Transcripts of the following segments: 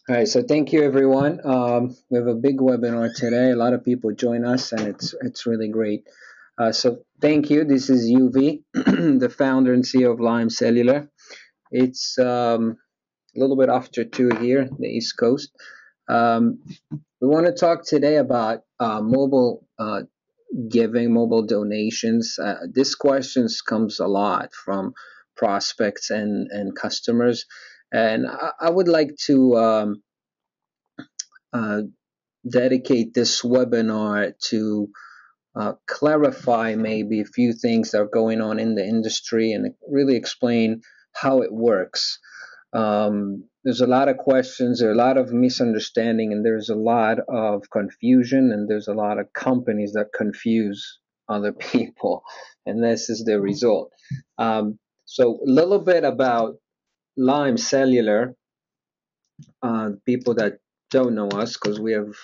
All right, so thank you everyone. We have a big webinar today. A lot of people join us, and it's really great. So thank you. This is UV, the founder and CEO of Lime Cellular. It's a little bit after 2 here, the East Coast. Um, we want to talk today about mobile giving, mobile donations. This questions comes a lot from prospects and customers, and I would like to. Uh, dedicate this webinar to clarify maybe a few things that are going on in the industry and really explain how it works. There's a lot of questions, there's a lot of misunderstanding, and there's a lot of confusion, and there's a lot of companies that confuse other people, and this is the result. So a little bit about Lime Cellular, people that don't know us, because we have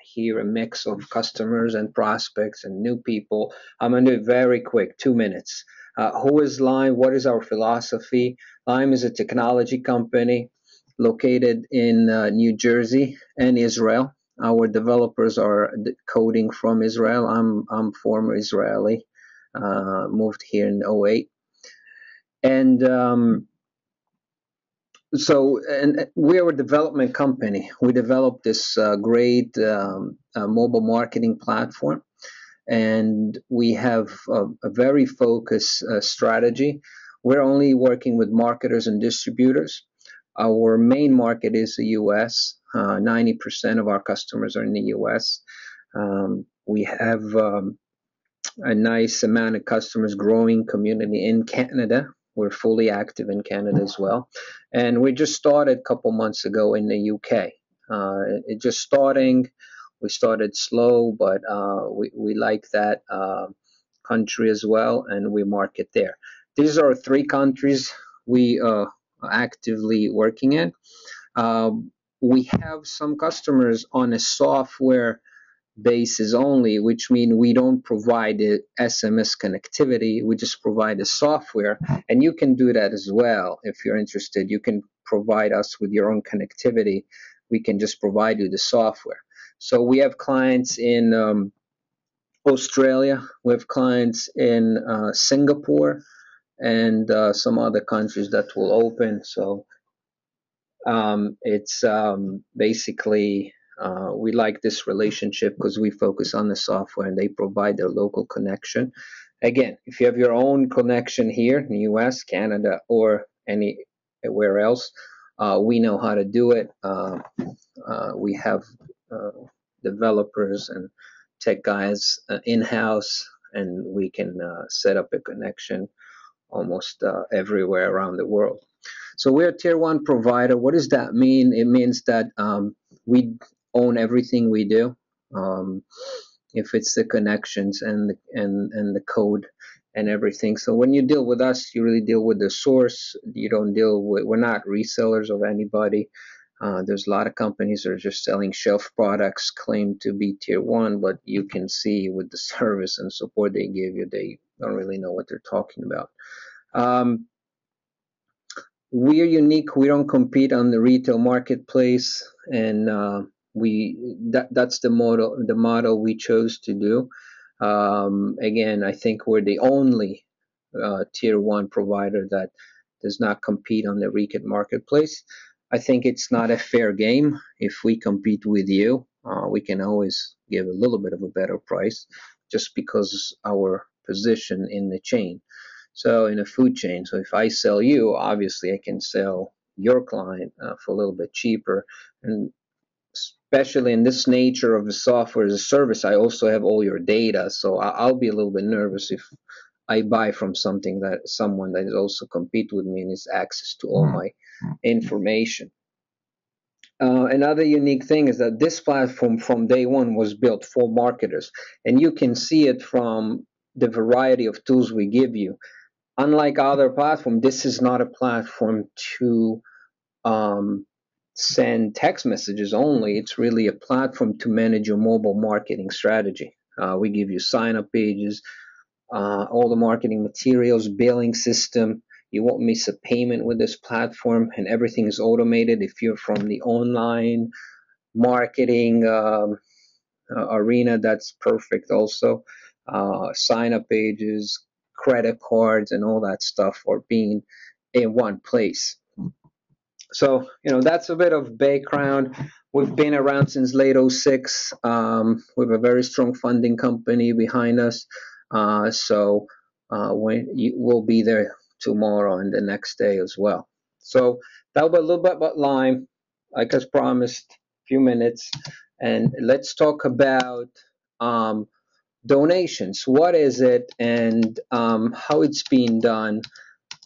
here a mix of customers and prospects and new people. I'm going to do it very quick, 2 minutes. Who is Lime? What is our philosophy? Lime is a technology company located in New Jersey and Israel. Our developers are coding from Israel. I'm former Israeli, moved here in '08, and and we're a development company. We developed this great mobile marketing platform, and we have a very focused strategy. We're only working with marketers and distributors. Our main market is the US. 90% of our customers are in the US. We have a nice amount of customers, growing community in Canada. We're fully active in Canada as well. And we just started a couple months ago in the UK. It just starting. We started slow, but we like that country as well, and we market there. These are three countries we are actively working in. We have some customers on a software basis only, which means we don't provide the SMS connectivity. We just provide the software, and you can do that as well if you're interested. You can provide us with your own connectivity. We can just provide you the software. So we have clients in Australia, we have clients in Singapore, and some other countries that will open. So it's basically we like this relationship because we focus on the software and they provide their local connection. Again, if you have your own connection here in the US, Canada, or anywhere else, we know how to do it. We have uh, developers and tech guys in house, and we can set up a connection almost everywhere around the world. So we're a tier one provider. What does that mean? It means that we own everything we do. Um, if it's the connections and the code and everything. So when you deal with us, you really deal with the source. You don't deal with. We're not resellers of anybody. There's a lot of companies that are just selling shelf products, claim to be tier one, but you can see with the service and support they give you, they don't really know what they're talking about. Um, we're unique. We don't compete on the retail marketplace, and that's the model we chose to do. Again, I think we're the only tier one provider that does not compete on the retail marketplace. I think it's not a fair game. If we compete with you, we can always give a little bit of a better price, just because our position in the chain. So in a food chain, so if I sell you, obviously I can sell your client for a little bit cheaper. And especially in this nature of the software as a service, I also have all your data. So I'll be a little bit nervous if I buy from someone that is also compete with me and has access to all my information. Another unique thing is that this platform from day one was built for marketers, and you can see it from the variety of tools we give you. Unlike other platforms, this is not a platform to um, send text messages only. It's really a platform to manage your mobile marketing strategy. We give you sign up pages, all the marketing materials, billing system. You won't miss a payment with this platform, and everything is automated. If you're from the online marketing arena, that's perfect also. Sign up pages, credit cards, and all that stuff are being in one place. So, that's a bit of background. We've been around since late '06. We have a very strong funding company behind us. We'll be there tomorrow and the next day as well. So that'll be a little bit about Lime, like as promised, a few minutes. And let's talk about donations. What is it, and how it's being done,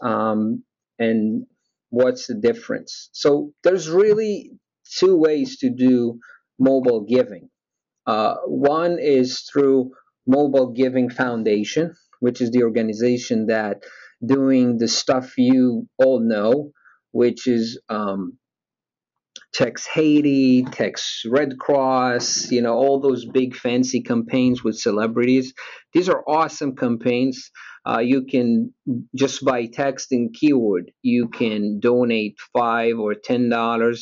and what's the difference? So there's really two ways to do mobile giving. One is through Mobile Giving Foundation, which is the organization that doing the stuff you all know, which is Tex Haiti, Tex Red Cross, all those big fancy campaigns with celebrities. These are awesome campaigns. You can, just by texting keyword, you can donate $5 or $10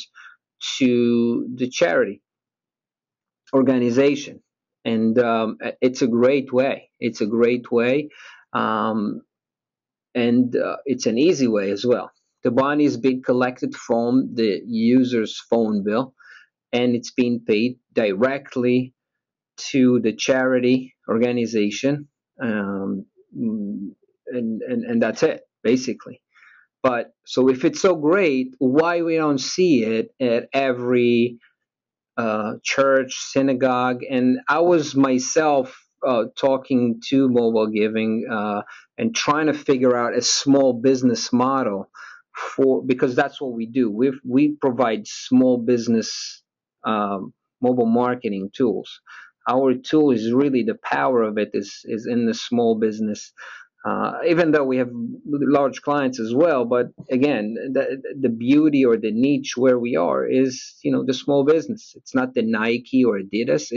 to the charity organization. And it's a great way. It's a great way. Um, and it's an easy way as well. The money is being collected from the user's phone bill, and it's being paid directly to the charity organization, and that's it basically. But so if it's so great, why we don't see it at every church, synagogue? And I was myself talking to Mobile Giving and trying to figure out a small business model because that's what we do. We provide small business mobile marketing tools. Our tool is really, the power of it is in the small business. Even though we have large clients as well, but again, the beauty or the niche where we are is, the small business. It's not the Nike or Adidas.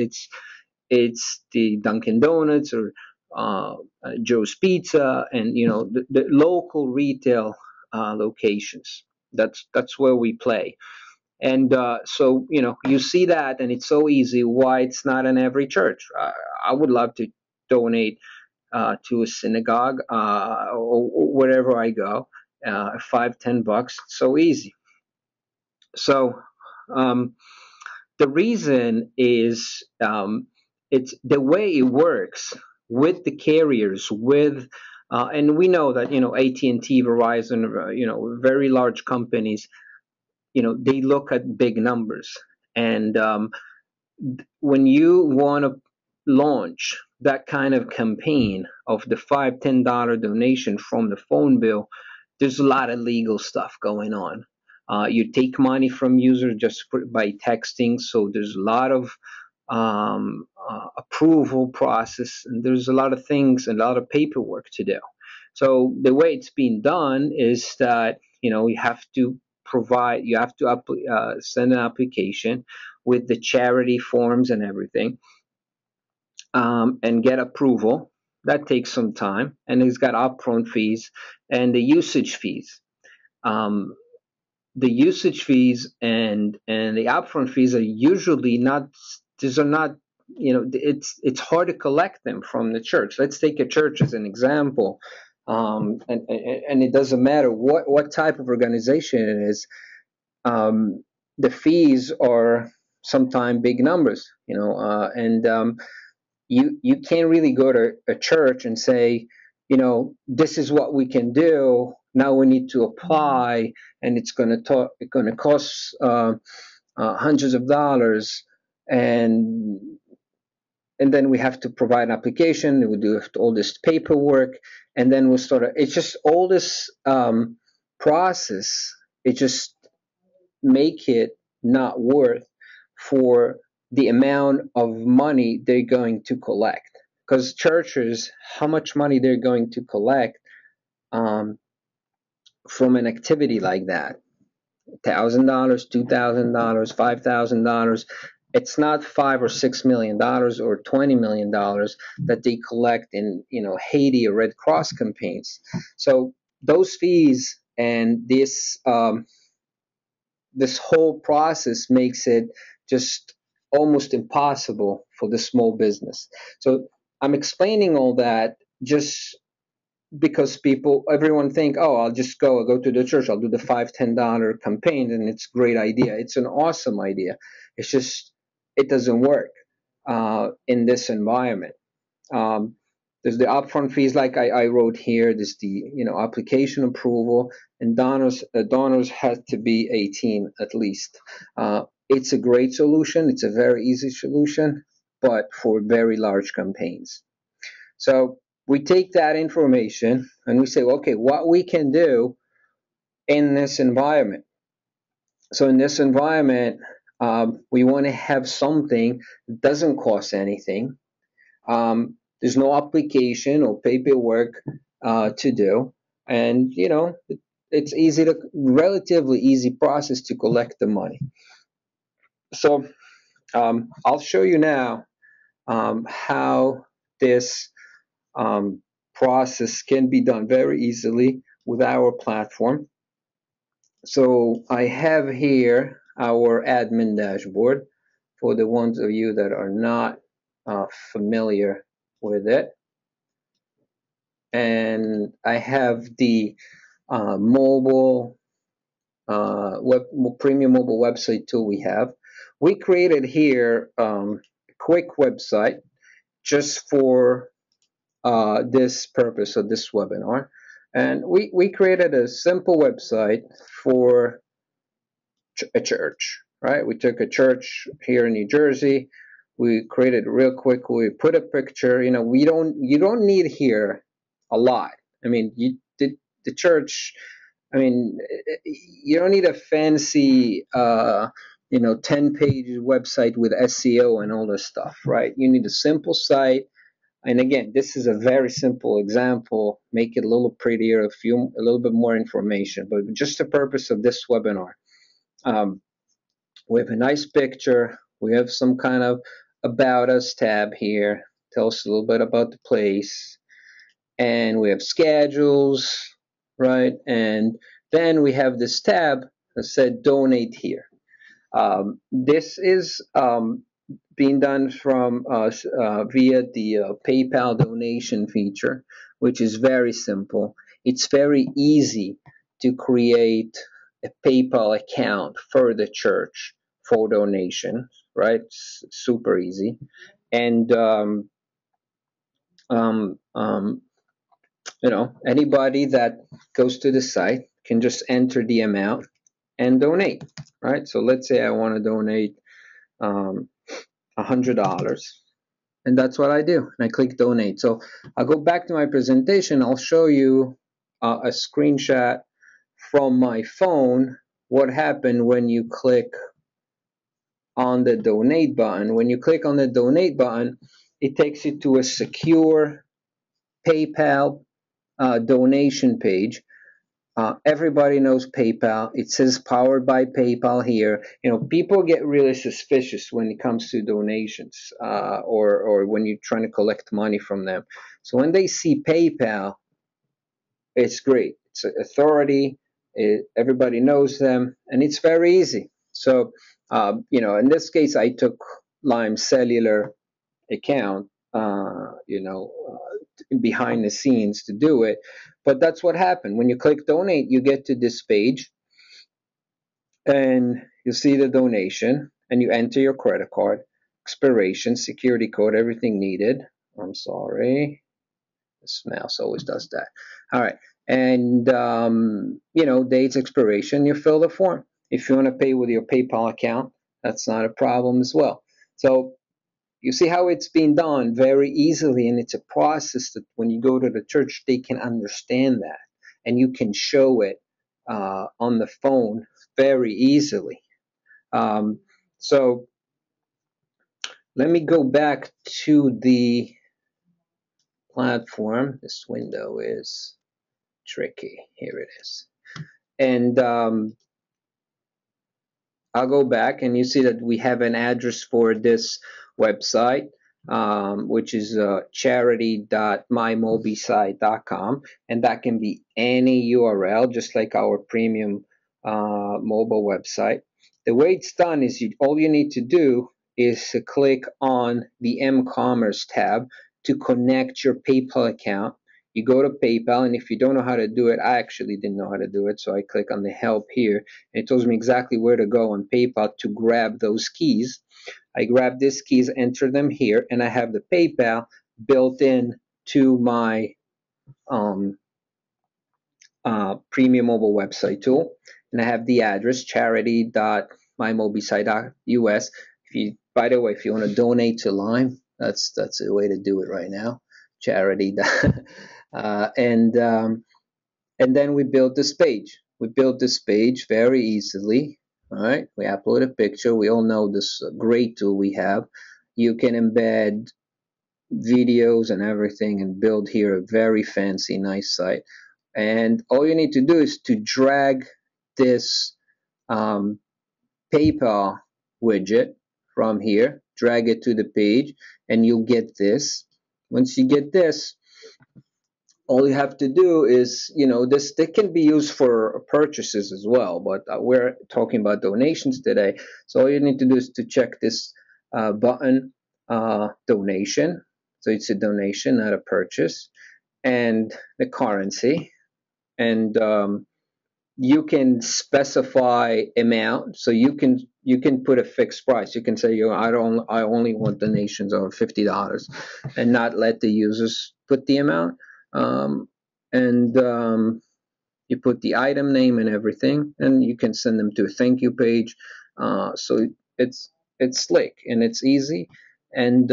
It's the Dunkin' Donuts or Joe's Pizza, and the local retail locations. That's where we play. And so you see that, and it's so easy. Why it's not in every church? I would love to donate to a synagogue or wherever I go. $5-10, so easy. So the reason is it's the way it works with the carriers, and we know that AT&T, Verizon, very large companies, they look at big numbers, and when you want to launch that kind of campaign of the $5-10 donation from the phone bill, there's a lot of legal stuff going on. You take money from users just by texting, so there's a lot of approval process, and there's a lot of things, a lot of paperwork to do. So the way it's being done is that you have to send an application with the charity forms and everything, and get approval. That takes some time, and it's got upfront fees and the usage fees. The usage fees and the upfront fees are usually not. These are not. It's hard to collect them from the church. Let's take a church as an example, and it doesn't matter what type of organization it is. The fees are sometimes big numbers, and you can't really go to a church and say, this is what we can do. Now we need to apply, and it's going to cost hundreds of dollars, and then we have to provide an application. We do all this paperwork, and then we'll start. It's just all this process. It just make it not worth for the amount of money they're going to collect. Because churches, how much money they're going to collect from an activity like that? $1,000, $2,000, $5,000. It's not $5 or $6 million or $20 million that they collect in Haiti or Red Cross campaigns. So those fees and this whole process makes it just almost impossible for the small business. So I'm explaining all that just because everyone think, oh, I'll go to the church, I'll do the $5-10 campaign, and it's a great idea. It's an awesome idea. It's just it doesn't work in this environment. There's the upfront fees, like I wrote here. There's the application approval, and donors has to be 18 at least. It's a great solution. It's a very easy solution, but for very large campaigns. So we take that information and we say, okay, what we can do in this environment. So in this environment, we want to have something that doesn't cost anything. There's no application or paperwork to do, and it's relatively easy process to collect the money. So I'll show you now how this process can be done very easily with our platform. So I have here our admin dashboard for the ones of you that are not familiar with it. And I have the mobile premium mobile website tool we have. We created here a quick website just for this purpose of this webinar. And we created a simple website for a church, right? We took a church here in New Jersey. We created it real quick. We put a picture. You don't need here a lot. I mean, the church. I mean, you don't need a fancy 10-page website with SEO and all this stuff, right? You need a simple site. And again, this is a very simple example. Make it a little prettier, a little bit more information, but just the purpose of this webinar. We have a nice picture. We have some kind of about us tab here. Tell us a little bit about the place. And we have schedules, right? And then we have this tab that said donate here. This is being done from via the PayPal donation feature, which is very simple. It's very easy to create a PayPal account for the church for donation, right? It's super easy. And anybody that goes to the site can just enter the amount and donate, right? So let's say I want to donate $100, and that's what I do. And I click donate. So I'll go back to my presentation. I'll show you a screenshot from my phone. What happened when you click on the donate button? When you click on the donate button, it takes you to a secure PayPal donation page. Everybody knows PayPal. It says powered by PayPal here. People get really suspicious when it comes to donations or when you're trying to collect money from them. So when they see PayPal, it's great. It's an authority. Everybody knows them, and it's very easy. So, in this case, I took Lime Cellular account, behind the scenes to do it. But that's what happened. When you click donate, you get to this page and you see the donation and you enter your credit card, expiration, security code, everything needed. I'm sorry. This mouse always does that. All right. And, dates, expiration, you fill the form. If you want to pay with your PayPal account, that's not a problem as well. So you see how it's being done very easily, and it's a process that when you go to the church, they can understand that, and you can show it on the phone very easily. So let me go back to the platform. This window is tricky. Here it is. And I'll go back, and you see that we have an address for this website. which is charity.mymobisite.com, and that can be any URL, just like our premium mobile website. The way it's done is all you need to do is to click on the m-commerce tab to connect your PayPal account. You go to PayPal, and if you don't know how to do it, I actually didn't know how to do it, so I click on the help here, and it tells me exactly where to go on PayPal to grab those keys. I grab these keys, enter them here, and I have the PayPal built in to my premium mobile website tool, and I have the address charity.mymobisite.us. By the way, if you want to donate to Lime, that's the way to do it right now. Charity. And then we build this page. We built this page very easily. All right, we upload a picture. We all know this great tool we have. You can embed videos and everything and build here a very fancy, nice site. And all you need to do is to drag this PayPal widget from here, drag it to the page, and you'll get this. Once you get this, all you have to do is, this they can be used for purchases as well, but we're talking about donations today. So all you need to do is to check this button, donation. So it's a donation, not a purchase, and the currency, and you can specify amount. So you can put a fixed price. You can say, I only want donations of $50, and not let the users put the amount. And you put the item name and everything, and you can send them to a thank you page. So it's slick and it's easy, and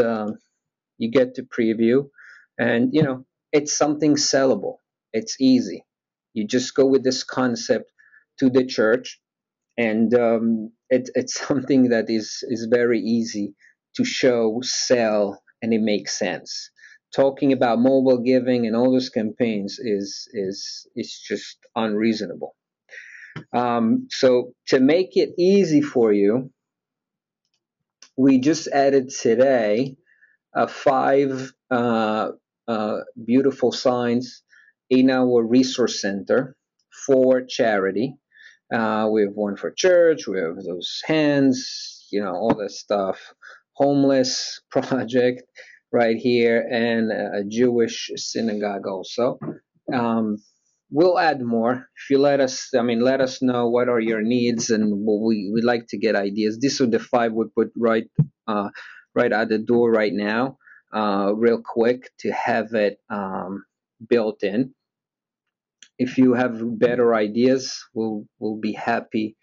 you get to preview, and it's something sellable. It's easy. You just go with this concept to the church, and it's something that is very easy to show, sell, and it makes sense. Talking about mobile giving and all those campaigns is just unreasonable. So to make it easy for you, we just added today 5 beautiful signs in our resource center for charity. We have one for church. We have those hands, all that stuff. Homeless project right here, and a Jewish synagogue also. We'll add more if you let us. Let us know what are your needs, and we'd like to get ideas. These are the 5 we put right at the door right now, real quick, to have it built in. If you have better ideas, we'll be happy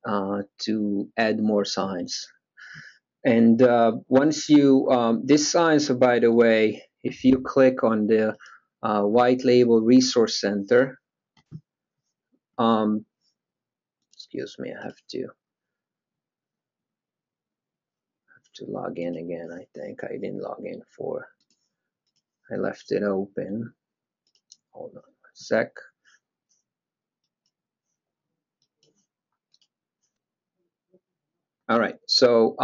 to add more signs. And once you, these signs, by the way, if you click on the White Label Resource Center, excuse me, I have to log in again. I think I didn't log in I left it open. Hold on a sec. All right, so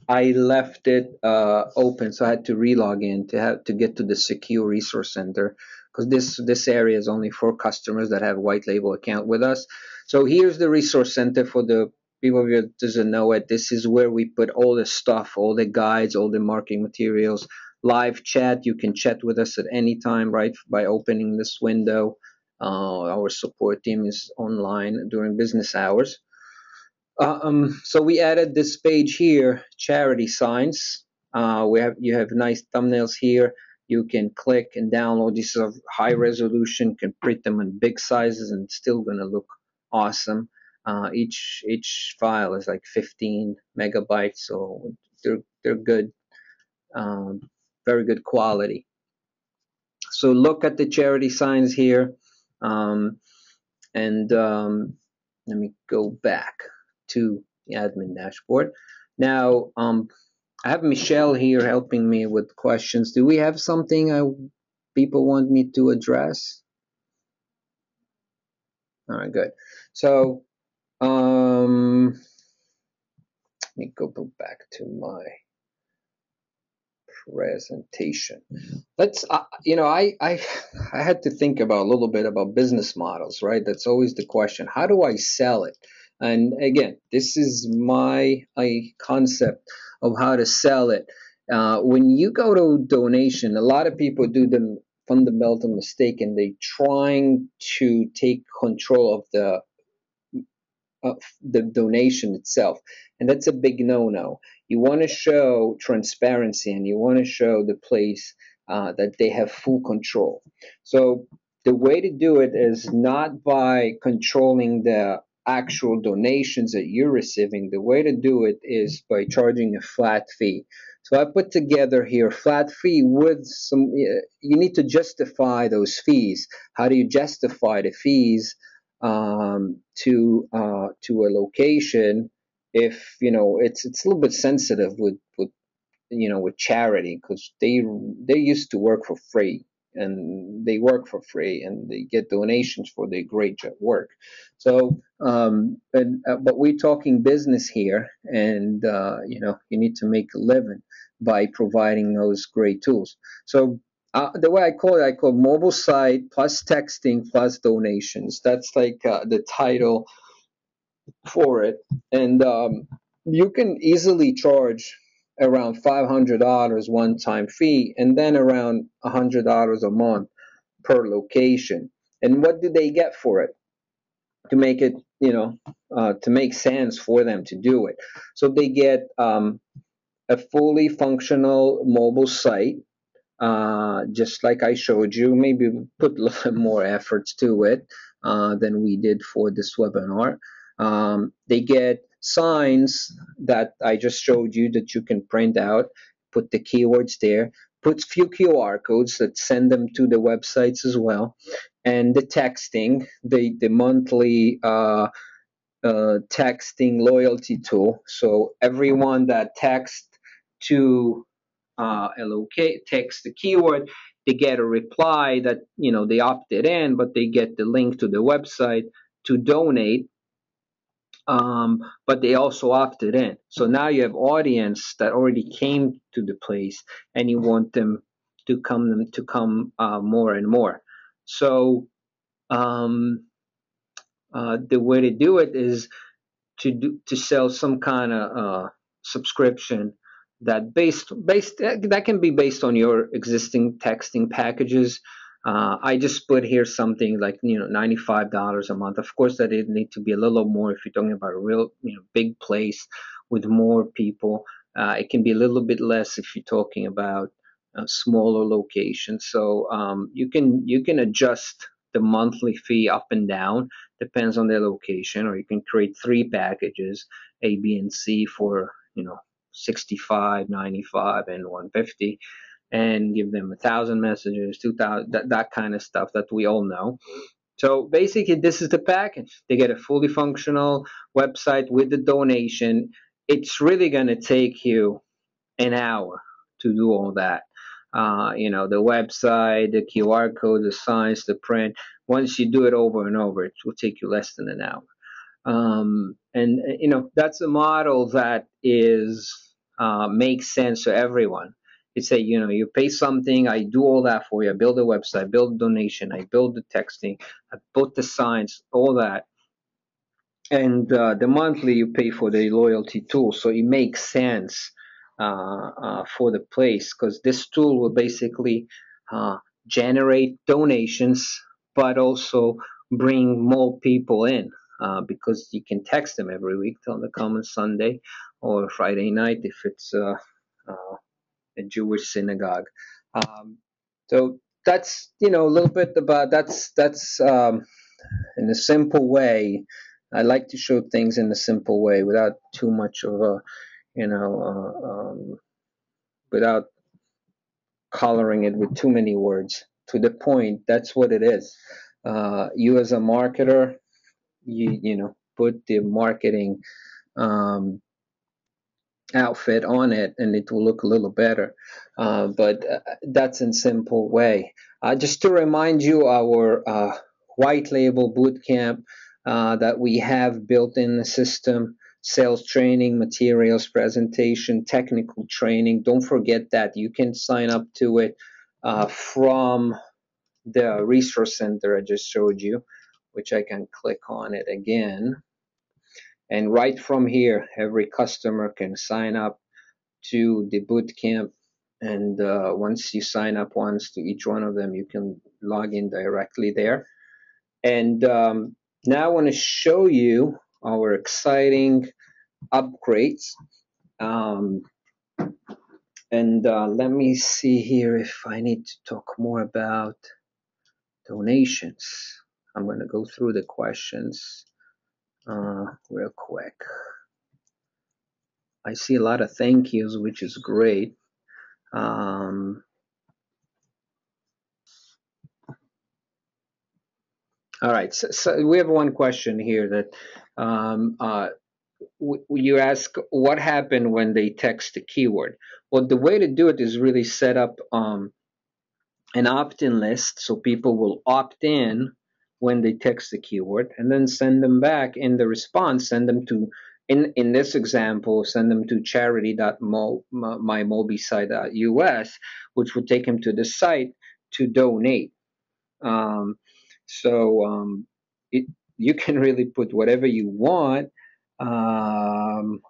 I left it open, so I had to re-log in to get to the secure resource center, because this area is only for customers that have white label account with us. So here's the resource center for the people who doesn't know it. This is where we put all the stuff, all the guides, all the marketing materials, live chat. You can chat with us at any time, right, by opening this window. Our support team is online during business hours. So we added this page here, charity signs. You have nice thumbnails here. You can click and download. These are high resolution. Can print them in big sizes, and it's still gonna look awesome. Each file is like 15 megabytes, so they're good, very good quality. So look at the charity signs here, and let me go back to the admin dashboard. Now, I have Michelle here helping me with questions. Do we have something people want me to address? All right, good. So, let me go back to my presentation. Let's, I had to think about a little bit about business models, right? That's always the question. How do I sell it? And again, this is my concept of how to sell it. When you go to donation, a lot of people do the fundamental mistake, and they trying to take control of the donation itself, and that's a big no-no. You want to show transparency, and you want to show the place that they have full control. So the way to do it is not by controlling the actual donations that you're receiving. The way to do it is by charging a flat fee. So I put together here flat fee with some. You need to justify those fees. How do you justify the fees to a location? If it's a little bit sensitive with with charity, because they used to work for free, and they work for free, and they get donations for their great work. So but we're talking business here, and you need to make a living by providing those great tools. So the way I call mobile site plus texting plus donations. That's like the title for it. And you can easily charge around $500 one time fee, and then around $100 a month per location. And what do they get for it? To make it, to make sense for them to do it. So they get a fully functional mobile site, just like I showed you. Maybe put a little more efforts to it than we did for this webinar. They get signs that I just showed you that you can print out, put the keywords there, put few QR codes that send them to the websites as well, and the texting, the monthly texting loyalty tool. So everyone that texts to text the keyword, they get a reply that they opted in, but they get the link to the website to donate. But they also opted in. So now you have audience that already came to the place, and you want them to come more and more. So the way to do it is to sell some kind of subscription that can be based on your existing texting packages. I just put here something like $95 a month. Of course, that it need to be a little more if you're talking about a real big place with more people. It can be a little bit less if you're talking about smaller locations. So you can adjust the monthly fee up and down, depends on their location, or you can create 3 packages, A, B, and C for 65, 95, and 150, and give them 1,000 messages, 2,000, that kind of stuff that we all know. So basically, this is the package. They get a fully functional website with the donation. It's really going to take you an hour to do all that. The website, the QR code, the signs, the print. Once you do it over and over, it will take you less than an hour. And that's a model that makes sense to everyone. You say, you pay something, I do all that for you. I build a website, build a donation, I build the texting, I put the signs, all that. And the monthly you pay for the loyalty tool. So it makes sense for the place, because this tool will basically generate donations, but also bring more people in, because you can text them every week, tell them to come on Sunday or Friday night if it's a Jewish synagogue. So that's a little bit about that's in a simple way. I like to show things in a simple way without too much of a without coloring it with too many words. To the point, that's what it is. You as a marketer, you put the marketing outfit on it, and it will look a little better. But that's in simple way. Just to remind you, our white label bootcamp that we have built in the system. sales training, materials, presentation, technical training. Don't forget that you can sign up to it from the resource center I just showed you, which I can click on it again. And right from here, every customer can sign up to the bootcamp. And once you sign up once to each one of them, you can log in directly there. And now I want to show you our exciting upgrades. Let me see here if I need to talk more about donations. I'm going to go through the questions real quick. I see a lot of thank yous, which is great. All right, so we have one question here that you ask, what happened when they text a keyword? Well, the way to do it is really set up an opt-in list, so people will opt in when they text the keyword, and then send them back in the response. Send them to, in this example, send them to charity.mymobisite.us, which would take them to the site to donate. It, you can really put whatever you want, but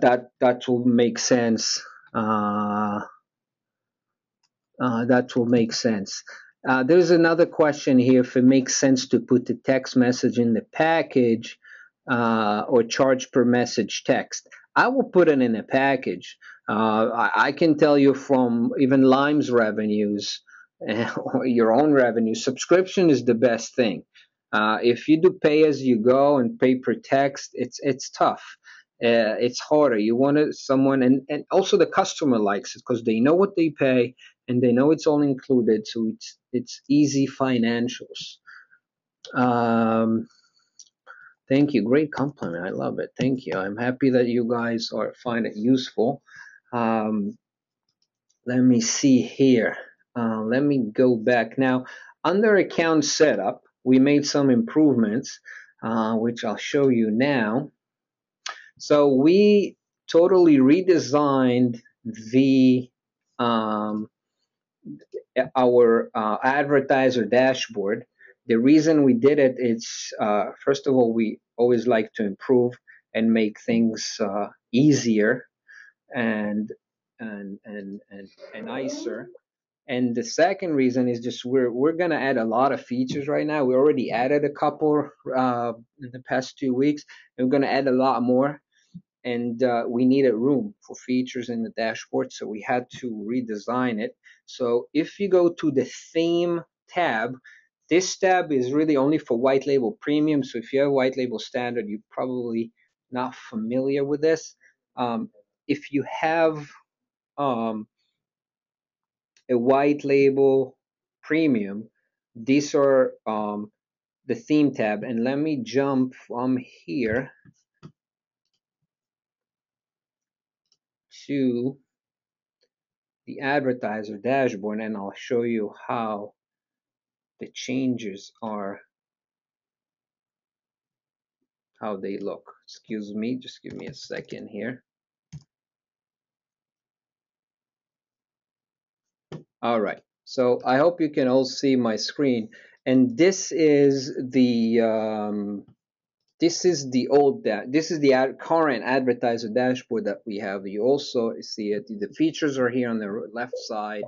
that will make sense. That will make sense. There's another question here if it makes sense to put the text message in the package or charge per message text. I will put it in a package. I can tell you from even Lime's revenues or your own revenue, subscription is the best thing. If you do pay as you go and pay per text, it's tough. It's harder. You want someone, and also the customer likes it because they know what they pay and they know it's all included, so it's easy financials. Thank you, great compliment. I love it. Thank you. I'm happy that you guys find it useful. Let me see here. Let me go back now. Under account setup, we made some improvements, which I'll show you now. So we totally redesigned our advertiser dashboard. The reason we did it is, first of all, we always like to improve and make things easier and nicer. And the second reason is just we're gonna add a lot of features right now. We already added a couple in the past 2 weeks, and we're gonna add a lot more. And we needed room for features in the dashboard, so we had to redesign it. So if you go to the theme tab, this tab is really only for white label premium. So if you have white label standard, you're probably not familiar with this. If you have a white label premium, these are the theme tab. And let me jump from here to the advertiser dashboard, and I'll show you how the changes are, how they look. Excuse me, just give me a second here. All right, so I hope you can all see my screen, and this is the old this is the current advertiser dashboard that we have. You also see it. The features are here on the left side,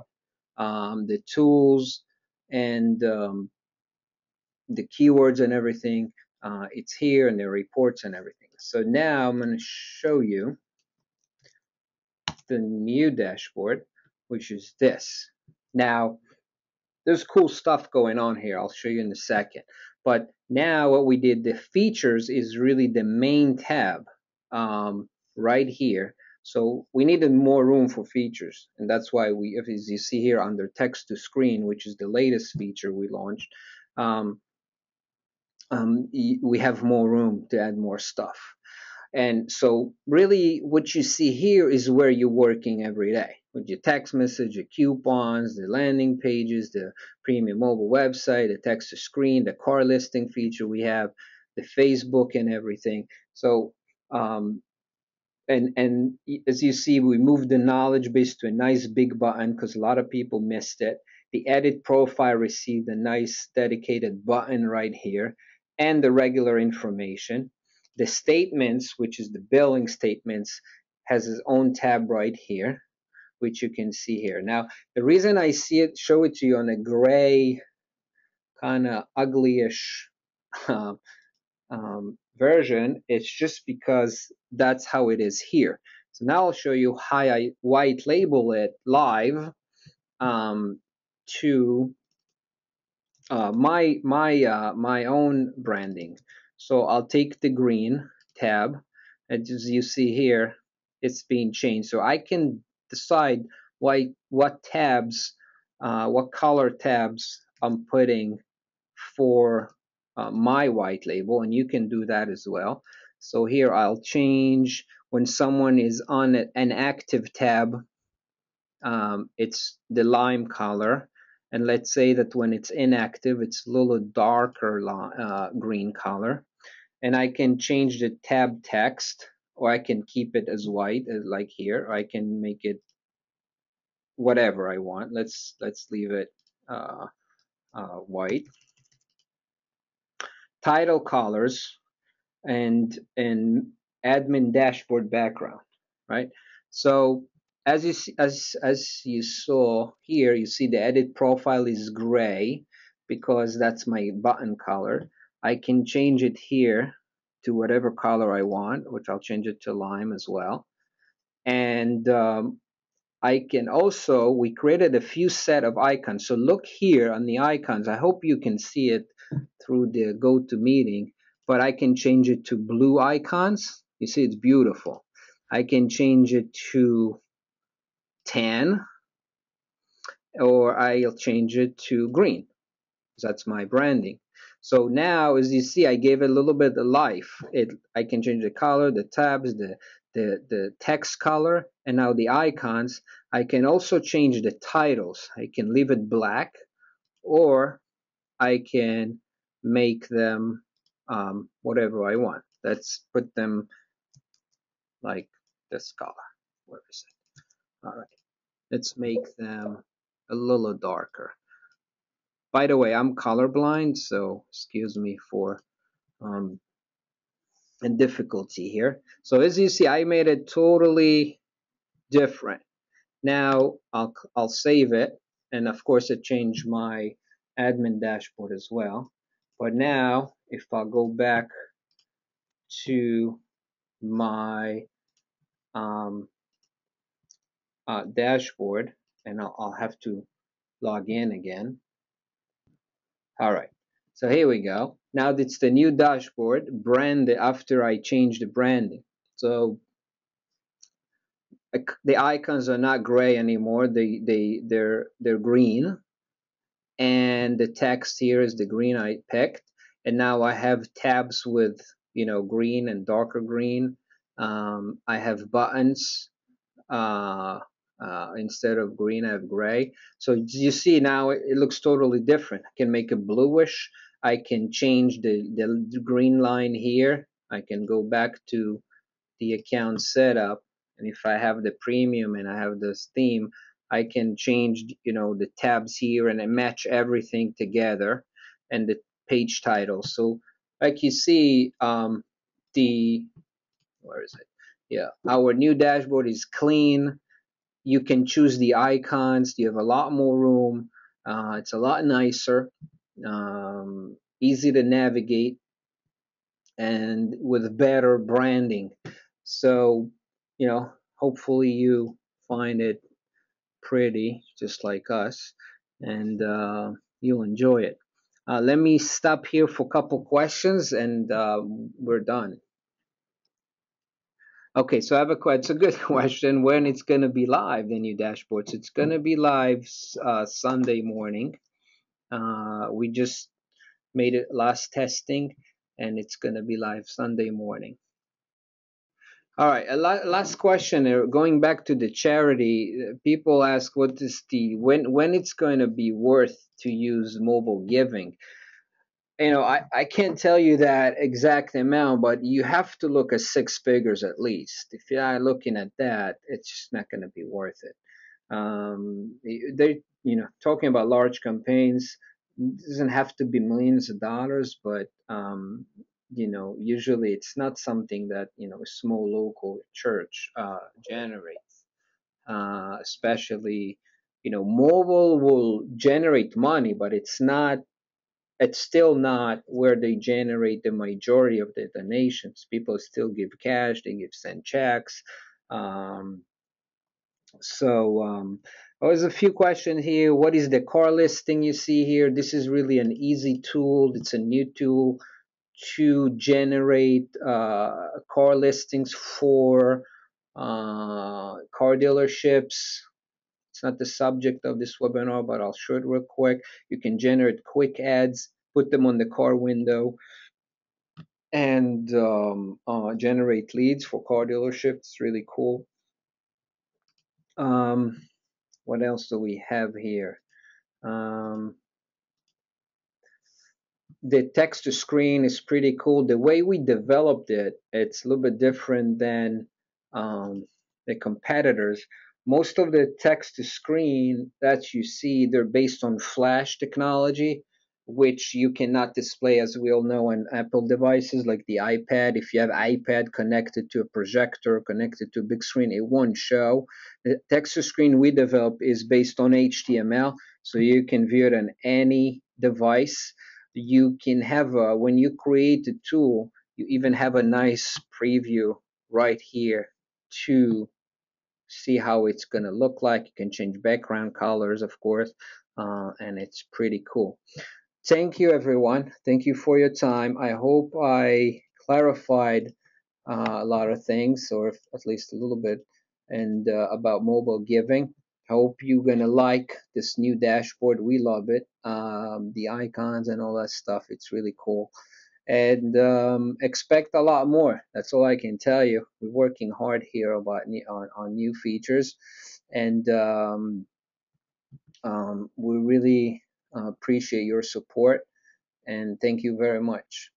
the tools and the keywords and everything. It's here, and the reports and everything. So now I'm going to show you the new dashboard, which is this. Now, there's cool stuff going on here. I'll show you in a second. But now what we did, the features is really the main tab right here. So we needed more room for features, and that's why we, as you see here under text to screen, which is the latest feature we launched, we have more room to add more stuff. And so really what you see here is where you're working every day. with your text message, your coupons, the landing pages, the premium mobile website, the text to screen, the car listing feature we have, the Facebook and everything. So and as you see, we moved the knowledge base to a nice big button because a lot of people missed it. The edit profile received a nice dedicated button right here, and the regular information. The statements, which is the billing statements, has its own tab right here, which you can see here. Now, the reason I show it to you on a gray, kind of uglyish version, it's just because that's how it is here. So now I'll show you how I white label it live to my own branding. So I'll take the green tab, and as you see here, it's being changed. So I can decide what tabs, what color tabs I'm putting for my white label, and you can do that as well. So here I'll change when someone is on an active tab, it's the lime color, and let's say that when it's inactive, it's a little darker green color. And I can change the tab text, or I can keep it as white, like here, or I can make it whatever I want. Let's leave it white. Title colors and admin dashboard background, right? So as you saw here, you see the edit profile is gray because that's my button color. I can change it here to whatever color I want, which I'll change it to lime as well. And I can also, we created a few set of icons. So look here on the icons. I hope you can see it through the GoToMeeting, but I can change it to blue icons. You see, it's beautiful. I can change it to tan, or I'll change it to green. That's my branding. So now, as you see, I gave it a little bit of life. I can change the color, the tabs, the text color, and now the icons. I can also change the titles. I can leave it black, or I can make them whatever I want. Let's put them like this color. Where is it? All right. Let's make them a little darker. By the way, I'm colorblind, so excuse me for a difficulty here. So as you see, I made it totally different. Now I'll save it, and of course it changed my admin dashboard as well. But now if I go back to my dashboard, and I'll have to log in again. All right, so here we go. Now it's the new dashboard branded after I changed the branding. So the icons are not gray anymore. They're green, and the text here is the green I picked. And now I have tabs with green and darker green. I have buttons. Instead of green, I have gray. So you see now it looks totally different. I can make it bluish. I can change the green line here. I can go back to the account setup, and if I have the premium and I have this theme, I can change the tabs here and match everything together, and the page title. So like you see, the where is it? Yeah, our new dashboard is clean. You can choose the icons. You have a lot more room. It's a lot nicer, easy to navigate, and with better branding. So, hopefully you find it pretty, just like us, and you'll enjoy it. Let me stop here for a couple questions, and we're done. Okay, so I have it's a good question. When it's going to be live, the new dashboards? It's going to be live Sunday morning. We just made it last testing, and it's going to be live Sunday morning. All right, last question. Going back to the charity, people ask what is the when it's going to be worth to use mobile giving. I can't tell you that exact amount, but you have to look at six figures at least. If you're not looking at that, it's just not going to be worth it. They, talking about large campaigns, it doesn't have to be millions of dollars, but usually it's not something that a small local church generates. Especially, mobile will generate money, but it's still not where they generate the majority of the donations. People still give cash, they give send checks. Um, so there's a few questions here. What is the car listing you see here? This is really an easy tool. It's a new tool to generate car listings for car dealerships. It's not the subject of this webinar, but I'll show it real quick. You can generate quick ads, put them on the car window, and generate leads for car dealerships. It's really cool. What else do we have here? Um, the text to screen is pretty cool. The way we developed it, it's a little bit different than the competitors. Most of the text to screen that you see, they're based on Flash technology, which you cannot display, as we all know, on Apple devices like the iPad. If you have iPad connected to a projector, connected to a big screen, it won't show. The text to screen we develop is based on HTML, so you can view it on any device. You can have when you create a tool, you even have a nice preview right here to see how it's going to look like. You can change background colors, of course, and it's pretty cool. Thank you, everyone. Thank you for your time. I hope I clarified a lot of things, or at least a little bit, and about mobile giving. I hope you're gonna like this new dashboard. We love it. The icons and all that stuff. It's really cool. And expect a lot more. That's all I can tell you. We're working hard here about on new features, and we really appreciate your support. And thank you very much.